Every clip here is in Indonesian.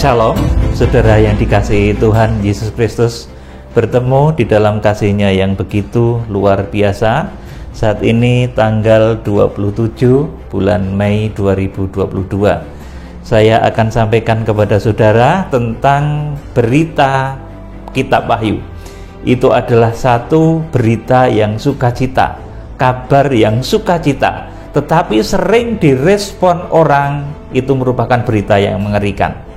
Shalom, saudara yang dikasihi Tuhan Yesus Kristus, bertemu di dalam kasih-Nya yang begitu luar biasa. Saat ini tanggal 27 bulan Mei 2022. Saya akan sampaikan kepada saudara tentang berita Kitab Wahyu. Itu adalah satu berita yang sukacita, kabar yang sukacita, tetapi sering direspon orang itu merupakan berita yang mengerikan.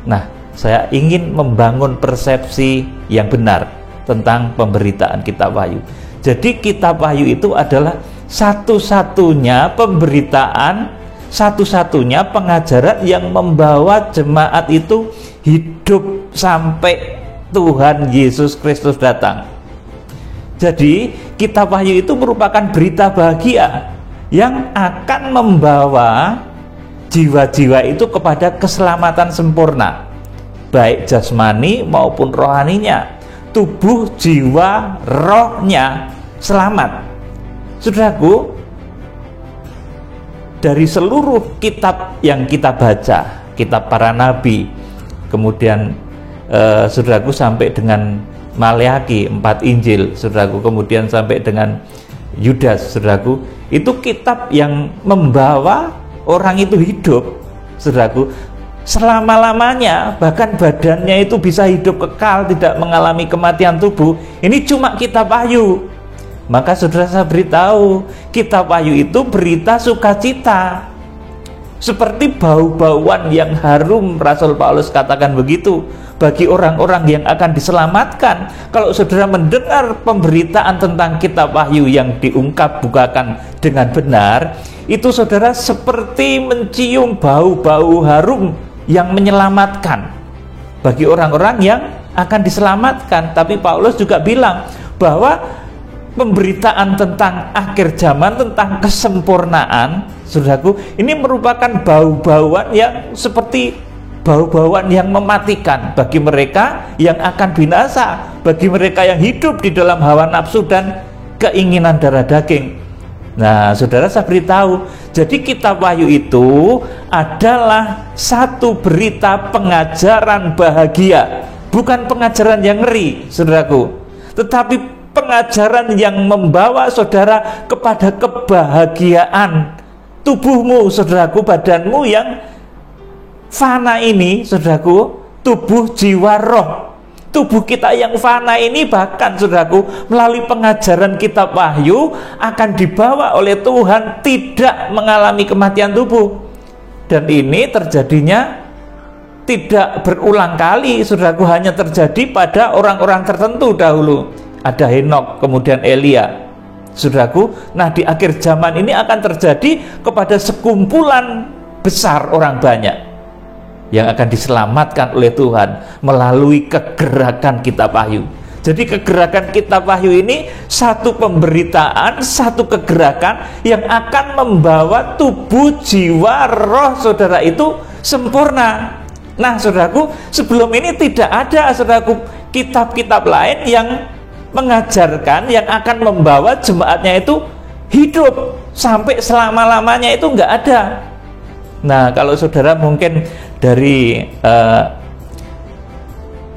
Nah, saya ingin membangun persepsi yang benar tentang pemberitaan Kitab Wahyu. Jadi Kitab Wahyu itu adalah satu-satunya pemberitaan, satu-satunya pengajaran yang membawa jemaat itu hidup sampai Tuhan Yesus Kristus datang. Jadi Kitab Wahyu itu merupakan berita bahagia yang akan membawa jiwa-jiwa itu kepada keselamatan sempurna, baik jasmani maupun rohaninya. Tubuh, jiwa, rohnya selamat. Saudaraku, dari seluruh kitab yang kita baca, kitab para nabi, kemudian saudaraku sampai dengan Maleakhi, 4 Injil, saudaraku, kemudian sampai dengan Yudas, saudaraku, itu kitab yang membawa orang itu hidup, saudaraku, selama-lamanya, bahkan badannya itu bisa hidup kekal, tidak mengalami kematian tubuh. Ini cuma Kitab Wahyu. Maka saudara, saya beritahu, Kitab Wahyu itu berita sukacita, seperti bau-bauan yang harum. Rasul Paulus katakan begitu bagi orang-orang yang akan diselamatkan. Kalau saudara mendengar pemberitaan tentang Kitab Wahyu yang diungkap bukakan dengan benar, itu saudara seperti mencium bau-bau harum yang menyelamatkan bagi orang-orang yang akan diselamatkan. Tapi Paulus juga bilang bahwa pemberitaan tentang akhir zaman, tentang kesempurnaan, saudaraku, ini merupakan bau-bauan yang seperti bau-bauan yang mematikan bagi mereka yang akan binasa, bagi mereka yang hidup di dalam hawa nafsu dan keinginan darah daging. Nah, saudara, saya beritahu, jadi Kitab Wahyu itu adalah satu berita pengajaran bahagia, bukan pengajaran yang ngeri, saudaraku, tetapi pengajaran yang membawa saudara kepada kebahagiaan tubuhmu, saudaraku, badanmu yang fana ini, saudaraku, tubuh, jiwa, roh. Tubuh kita yang fana ini bahkan, saudaraku, melalui pengajaran Kitab Wahyu akan dibawa oleh Tuhan tidak mengalami kematian tubuh. Dan ini terjadinya tidak berulang kali, saudaraku, hanya terjadi pada orang-orang tertentu dahulu. Ada Henok, kemudian Elia, saudaraku. Nah, di akhir zaman ini akan terjadi kepada sekumpulan besar orang banyak yang akan diselamatkan oleh Tuhan melalui kegerakan Kitab Wahyu. Jadi kegerakan Kitab Wahyu ini satu pemberitaan, satu kegerakan yang akan membawa tubuh, jiwa, roh saudara itu sempurna. Nah, saudaraku, sebelum ini tidak ada, saudaraku, kitab-kitab lain yang mengajarkan, yang akan membawa jemaatnya itu hidup sampai selama-lamanya, itu enggak ada. Nah, kalau saudara mungkin dari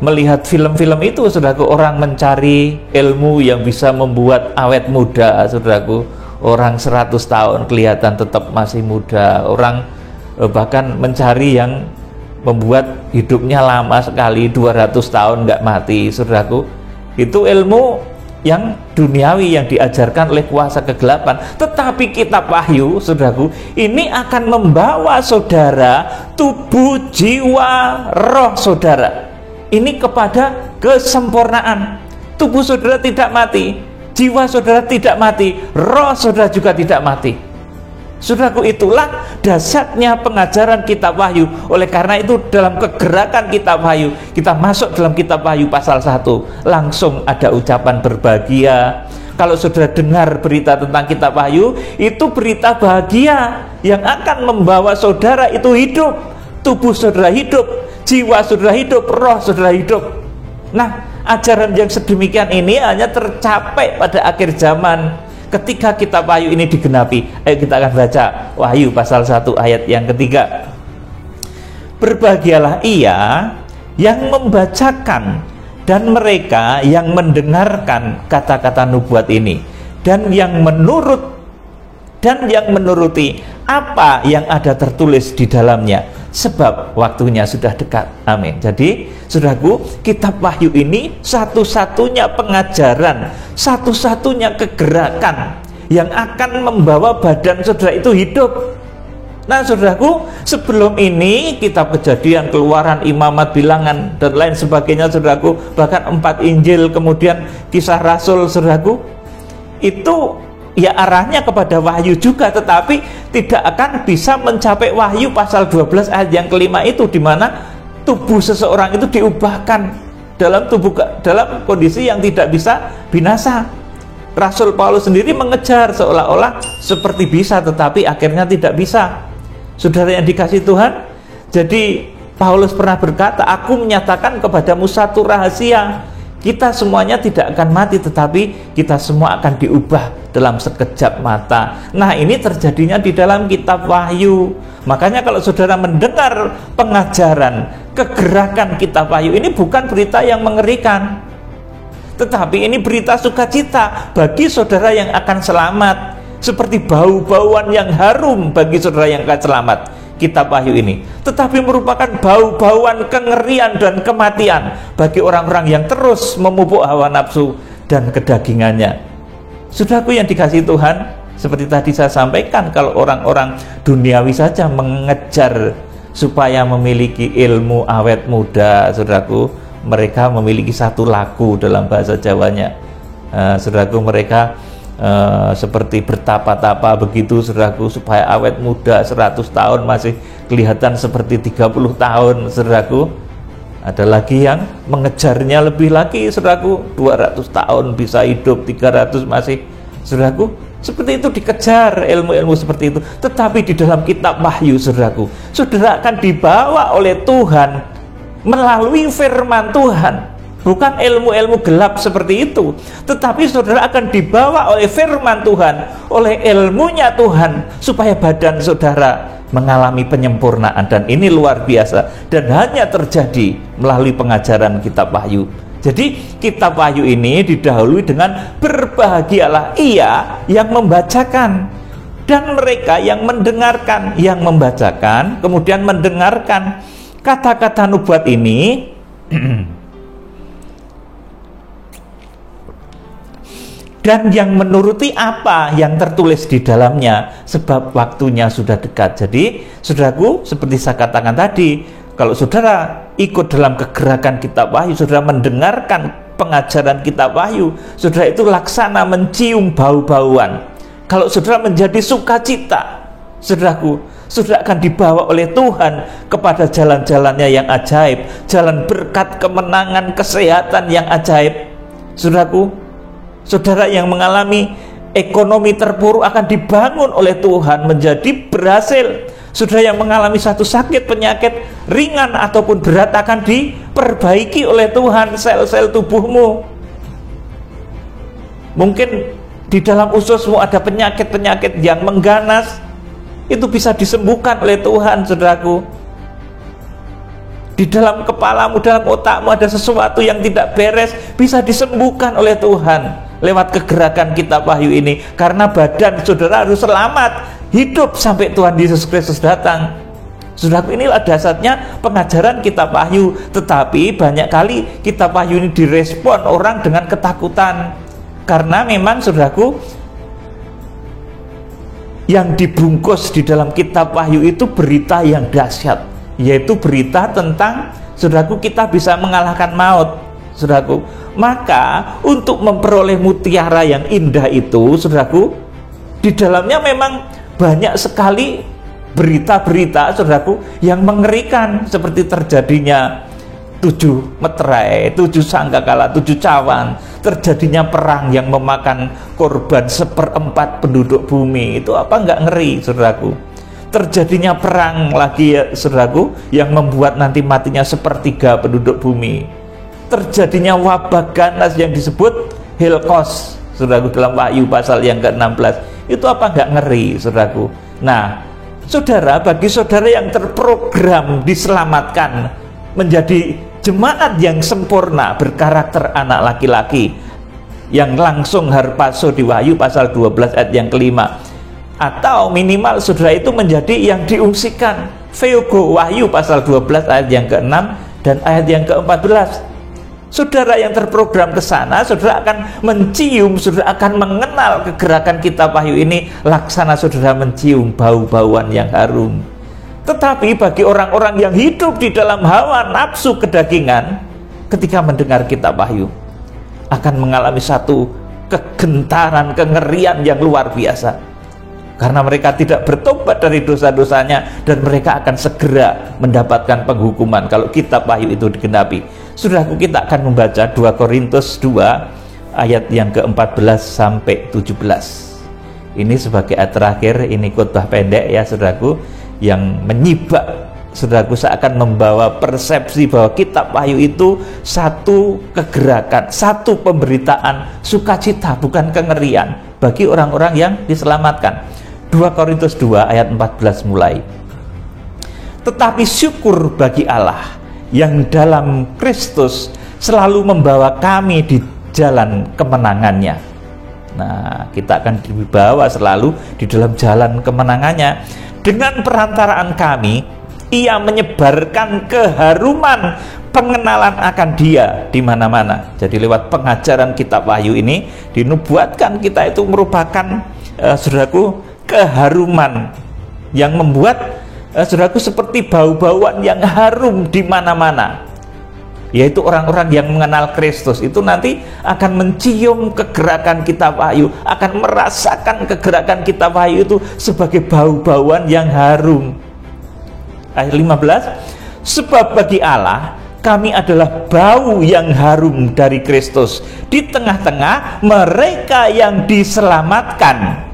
melihat film-film itu, saudaraku, orang mencari ilmu yang bisa membuat awet muda, saudaraku. Orang 100 tahun kelihatan tetap masih muda. Orang bahkan mencari yang membuat hidupnya lama sekali, 200 tahun nggak mati, saudaraku. Itu ilmu yang duniawi yang diajarkan oleh kuasa kegelapan. Tetapi Kitab Wahyu, saudaraku, ini akan membawa saudara, tubuh, jiwa, roh saudara ini kepada kesempurnaan. Tubuh saudara tidak mati, jiwa saudara tidak mati, roh saudara juga tidak mati. Saudaraku, itulah dahsyatnya pengajaran Kitab Wahyu. Oleh karena itu, dalam kegerakan Kitab Wahyu, kita masuk dalam Kitab Wahyu pasal 1, langsung ada ucapan berbahagia. Kalau saudara dengar berita tentang Kitab Wahyu, itu berita bahagia yang akan membawa saudara itu hidup. Tubuh saudara hidup, jiwa saudara hidup, roh saudara hidup. Nah, ajaran yang sedemikian ini hanya tercapai pada akhir zaman. Ketika Kitab Wahyu ini digenapi, kita akan baca Wahyu pasal 1 ayat yang ketiga. Berbahagialah ia yang membacakan dan mereka yang mendengarkan kata-kata nubuat ini, dan yang menuruti apa yang ada tertulis di dalamnya, sebab waktunya sudah dekat. Amin. Jadi, saudaraku, kitab Wahyu ini satu-satunya pengajaran, satu-satunya kegerakan yang akan membawa badan saudara itu hidup. Nah, saudaraku, sebelum ini kitab Kejadian, Keluaran, Imamat, Bilangan, dan lain sebagainya, saudaraku, bahkan 4 Injil, kemudian Kisah Rasul, saudaraku, itu ya arahnya kepada wahyu juga, tetapi tidak akan bisa mencapai wahyu pasal 12 ayat yang kelima itu, di mana tubuh seseorang itu diubahkan dalam kondisi yang tidak bisa binasa. Rasul Paulus sendiri mengejar seolah-olah seperti bisa, tetapi akhirnya tidak bisa. Saudara yang dikasihi Tuhan, jadi Paulus pernah berkata, aku menyatakan kepadamu satu rahasia, kita semuanya tidak akan mati, tetapi kita semua akan diubah dalam sekejap mata. Nah, ini terjadinya di dalam kitab Wahyu. Makanya kalau saudara mendengar pengajaran, kegerakan kitab Wahyu, ini bukan berita yang mengerikan, tetapi ini berita sukacita bagi saudara yang akan selamat, seperti bau-bauan yang harum bagi saudara yang akan selamat. Kitab Wahyu ini tetapi merupakan bau-bauan kengerian dan kematian bagi orang-orang yang terus memupuk hawa nafsu dan kedagingannya. Saudaraku yang dikasihi Tuhan, seperti tadi saya sampaikan, kalau orang-orang duniawi saja mengejar supaya memiliki ilmu awet muda, saudaraku, mereka memiliki satu lagu dalam bahasa Jawanya, saudaraku, mereka seperti bertapa-tapa begitu, saudaraku, supaya awet muda 100 tahun masih kelihatan seperti 30 tahun, saudaraku. Ada lagi yang mengejarnya lebih lagi, saudaraku, 200 tahun bisa hidup, 300 masih, saudaraku, seperti itu dikejar ilmu-ilmu seperti itu. Tetapi di dalam kitab Wahyu, saudaraku, saudara akan dibawa oleh Tuhan melalui firman Tuhan. Bukan ilmu-ilmu gelap seperti itu, tetapi saudara akan dibawa oleh firman Tuhan, oleh ilmunya Tuhan, supaya badan saudara mengalami penyempurnaan. Dan ini luar biasa, dan hanya terjadi melalui pengajaran kitab Wahyu. Jadi kitab Wahyu ini didahului dengan berbahagialah ia yang membacakan dan mereka yang mendengarkan. Yang membacakan kemudian mendengarkan kata-kata nubuat ini dan yang menuruti apa yang tertulis di dalamnya, sebab waktunya sudah dekat. Jadi, saudaraku, seperti saya katakan tadi, kalau saudara ikut dalam kegerakan kitab Wahyu, saudara mendengarkan pengajaran kitab Wahyu, saudara itu laksana mencium bau-bauan. Kalau saudara menjadi sukacita, saudaraku, saudara akan dibawa oleh Tuhan kepada jalan-jalannya yang ajaib, jalan berkat, kemenangan, kesehatan yang ajaib. Saudaraku, saudara yang mengalami ekonomi terpuruk akan dibangun oleh Tuhan menjadi berhasil. Saudara yang mengalami satu sakit, penyakit ringan ataupun berat akan diperbaiki oleh Tuhan sel-sel tubuhmu. Mungkin di dalam ususmu ada penyakit-penyakit yang mengganas, itu bisa disembuhkan oleh Tuhan, saudaraku. Di dalam kepalamu, dalam otakmu ada sesuatu yang tidak beres, bisa disembuhkan oleh Tuhan lewat kegerakan kitab Wahyu ini. Karena badan saudara harus selamat, hidup sampai Tuhan Yesus Kristus datang. Saudaraku, inilah dasarnya pengajaran kitab Wahyu. Tetapi banyak kali kitab Wahyu ini direspon orang dengan ketakutan, karena memang, saudaraku, yang dibungkus di dalam kitab Wahyu itu berita yang dahsyat, yaitu berita tentang, saudaraku, kita bisa mengalahkan maut, saudaraku. Maka untuk memperoleh mutiara yang indah itu, saudaraku, di dalamnya memang banyak sekali berita-berita, saudaraku, yang mengerikan, seperti terjadinya 7 meterai, 7 sangkakala, 7 cawan, terjadinya perang yang memakan korban 1/4 penduduk bumi. Itu apa enggak ngeri, saudaraku? Terjadinya perang lagi, ya, saudaraku, yang membuat nanti matinya 1/3 penduduk bumi. Terjadinya wabah ganas yang disebut Helkos, saudaraku, dalam Wahyu pasal yang ke-16. Itu apa enggak ngeri, saudaraku? Nah, Saudara, bagi saudara yang terprogram diselamatkan menjadi jemaat yang sempurna berkarakter anak laki-laki yang langsung harpazo di Wahyu pasal 12 ayat yang kelima, atau minimal saudara itu menjadi yang diungsikan Theogo Wahyu pasal 12 ayat yang ke-6 dan ayat yang ke-14. Saudara yang terprogram ke sana, saudara akan mencium, saudara akan mengenal kegerakan kitab Wahyu ini laksana saudara mencium bau-bauan yang harum. Tetapi bagi orang-orang yang hidup di dalam hawa nafsu kedagingan, ketika mendengar kitab Wahyu akan mengalami satu kegentaran, kengerian yang luar biasa, karena mereka tidak bertobat dari dosa-dosanya dan mereka akan segera mendapatkan penghukuman kalau kitab Wahyu itu digenapi. Saudaraku, kita akan membaca 2 Korintus 2 ayat yang ke-14 sampai 17. Ini sebagai ayat terakhir, ini khotbah pendek ya saudaraku, yang menyibak saudaraku seakan membawa persepsi bahwa kitab Wahyu itu satu kegerakan, satu pemberitaan sukacita, bukan kengerian bagi orang-orang yang diselamatkan. 2 Korintus 2 ayat 14 mulai. Tetapi syukur bagi Allah yang dalam Kristus selalu membawa kami di jalan kemenangannya. Nah, kita akan dibawa selalu di dalam jalan kemenangannya. Dengan perantaraan kami, ia menyebarkan keharuman pengenalan akan Dia di mana-mana. Jadi lewat pengajaran kitab Wahyu ini dinubuatkan kita itu merupakan saudaraku keharuman yang membuat saudaraku seperti bau-bauan yang harum di mana-mana, yaitu orang-orang yang mengenal Kristus itu nanti akan mencium kegerakan kitab Wahyu, akan merasakan kegerakan kitab Wahyu itu sebagai bau-bauan yang harum. Ayat 15, sebab bagi Allah kami adalah bau yang harum dari Kristus di tengah-tengah mereka yang diselamatkan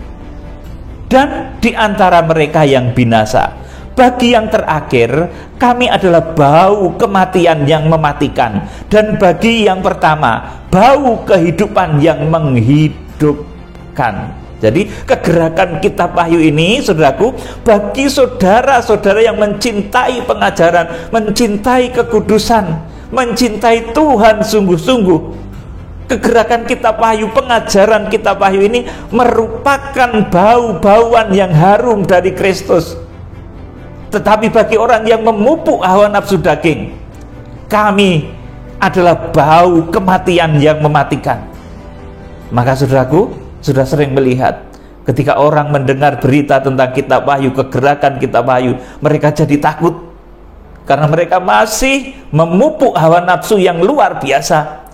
dan di antara mereka yang binasa. Bagi yang terakhir, kami adalah bau kematian yang mematikan, dan bagi yang pertama, bau kehidupan yang menghidupkan. Jadi kegerakan kitab Wahyu ini, saudaraku, bagi saudara-saudara yang mencintai pengajaran, mencintai kekudusan, mencintai Tuhan sungguh-sungguh, kegerakan kitab Wahyu, pengajaran kitab Wahyu ini merupakan bau-bauan yang harum dari Kristus. Tetapi bagi orang yang memupuk hawa nafsu daging, kami adalah bau kematian yang mematikan. Maka saudaraku, sudah sering melihat ketika orang mendengar berita tentang kitab Wahyu, kegerakan kitab Wahyu, mereka jadi takut karena mereka masih memupuk hawa nafsu yang luar biasa.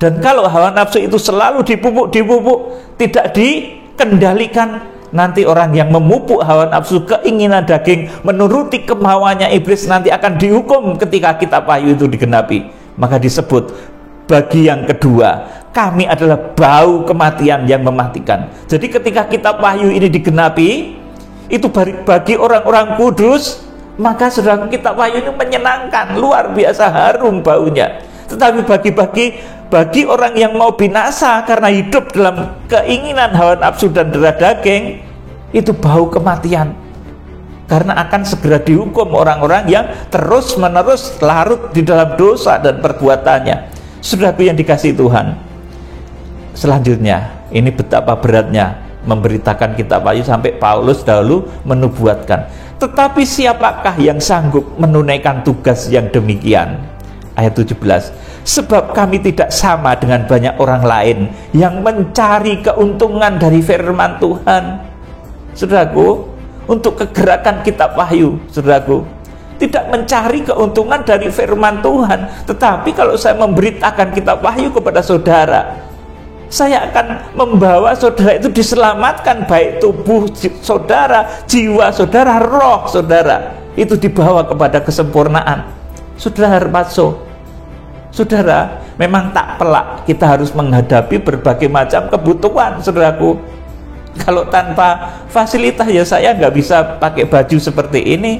Dan kalau hawa nafsu itu selalu dipupuk, tidak dikendalikan, nanti orang yang memupuk hawa nafsu, keinginan daging, menuruti kemauannya iblis, nanti akan dihukum ketika kitab Wahyu itu digenapi. Maka disebut bagi yang kedua, kami adalah bau kematian yang mematikan. Jadi ketika kitab Wahyu ini digenapi, itu bagi orang-orang kudus, maka saudara, kitab Wahyu ini menyenangkan, luar biasa harum baunya. Tetapi bagi orang yang mau binasa karena hidup dalam keinginan hawa nafsu dan darah daging, itu bau kematian, karena akan segera dihukum orang-orang yang terus-menerus larut di dalam dosa dan perbuatannya. Saudaraku yang dikasihi Tuhan, selanjutnya ini betapa beratnya memberitakan kitab Wahyu sampai Paulus dahulu menubuatkan. Tetapi siapakah yang sanggup menunaikan tugas yang demikian? Ayat 17, sebab kami tidak sama dengan banyak orang lain yang mencari keuntungan dari firman Tuhan. Saudaraku, untuk kegerakan kitab Wahyu, saudaraku, tidak mencari keuntungan dari firman Tuhan. Tetapi kalau saya memberitakan kitab Wahyu kepada saudara, saya akan membawa saudara itu diselamatkan, baik tubuh saudara, jiwa saudara, roh saudara itu dibawa kepada kesempurnaan. Saudara harpazo, saudara, memang tak pelak kita harus menghadapi berbagai macam kebutuhan, saudaraku. Kalau tanpa fasilitas ya saya nggak bisa pakai baju seperti ini,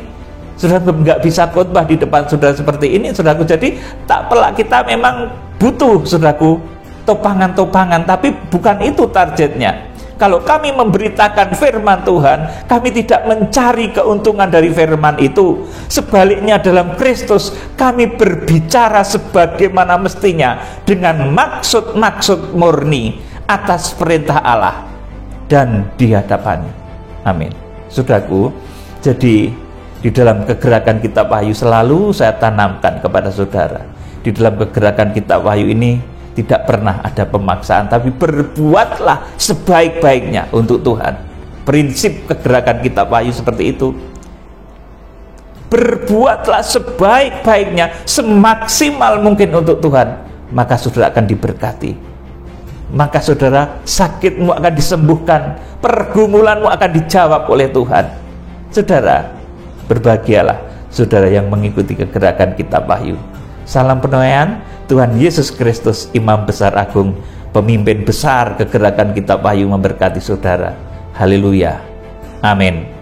saudara, nggak bisa khotbah di depan saudara seperti ini, saudaraku. Jadi tak pelak kita memang butuh, saudaraku, topangan-topangan, tapi bukan itu targetnya. Kalau kami memberitakan firman Tuhan, kami tidak mencari keuntungan dari firman itu. Sebaliknya dalam Kristus, kami berbicara sebagaimana mestinya dengan maksud-maksud murni atas perintah Allah dan di hadapannya. Amin. Saudaraku, jadi di dalam kegerakan kitab Wahyu selalu saya tanamkan kepada saudara. Di dalam kegerakan kitab Wahyu ini tidak pernah ada pemaksaan, tapi berbuatlah sebaik-baiknya untuk Tuhan. Prinsip kegerakan kitab Wahyu seperti itu. Berbuatlah sebaik-baiknya, semaksimal mungkin untuk Tuhan, maka saudara akan diberkati. Maka saudara, sakitmu akan disembuhkan, pergumulanmu akan dijawab oleh Tuhan. Saudara, berbahagialah saudara yang mengikuti kegerakan kitab Wahyu. Salam penilaian, Tuhan Yesus Kristus, Imam Besar Agung, pemimpin besar kegerakan kitab Wahyu, memberkati saudara. Haleluya. Amin.